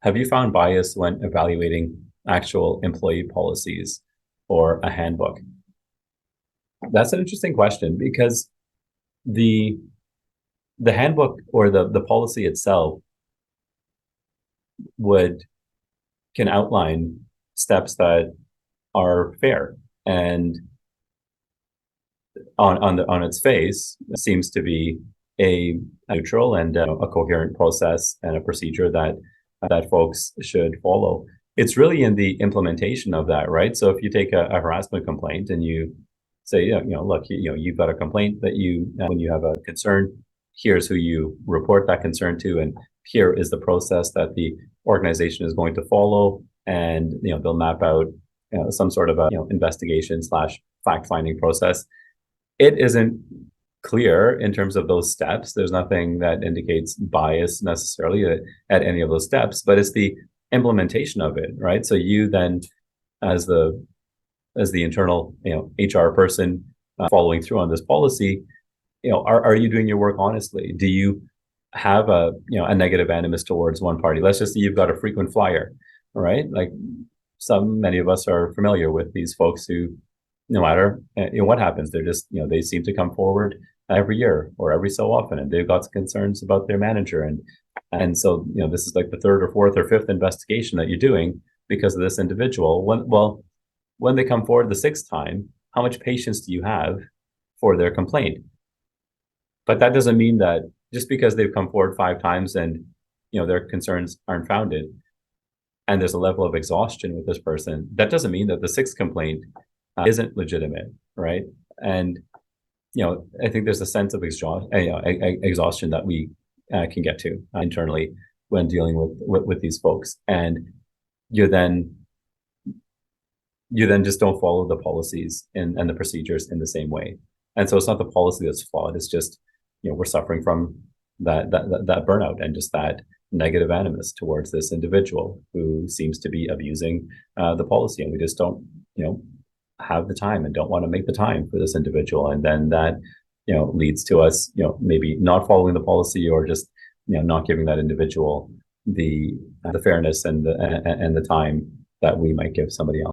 Have you found bias when evaluating actual employee policies or a handbook? That's an interesting question because the the handbook or the policy itself would can outline steps that are fair and on its face seems to be a neutral and a coherent process and a procedure that folks should follow. It's really in the implementation of that, right? So if you take a harassment complaint and you say, look, you've got a complaint that when you have a concern, here's who you report that concern to, and here is the process that the organization is going to follow, and they'll map out some sort of a investigation slash fact finding process. It isn't clear in terms of those steps. There's nothing that indicates bias necessarily at any of those steps, but it's the implementation of it, right? So you then, as the internal HR person following through on this policy, are you doing your work honestly? Do you have a negative animus towards one party? Let's just say you've got a frequent flyer, right? Like many of us are familiar with these folks who, no matter what happens, they're just they seem to come forward every year or every so often, and they've got concerns about their manager, and so this is like the third or fourth or fifth investigation that you're doing because of this individual. When they come forward the sixth time, how much patience do you have for their complaint? But that doesn't mean that just because they've come forward five times and their concerns aren't founded, and there's a level of exhaustion with this person, that doesn't mean that the sixth complaint isn't legitimate, right? And I think there's a sense of exhaustion that we can get to internally when dealing with these folks, and you then just don't follow the policies and the procedures in the same way. And so it's not the policy that's flawed. It's just we're suffering from that burnout and just that negative animus towards this individual who seems to be abusing the policy, and we just don't have the time and don't want to make the time for this individual, and then that leads to us maybe not following the policy, or just not giving that individual the fairness and the time that we might give somebody else.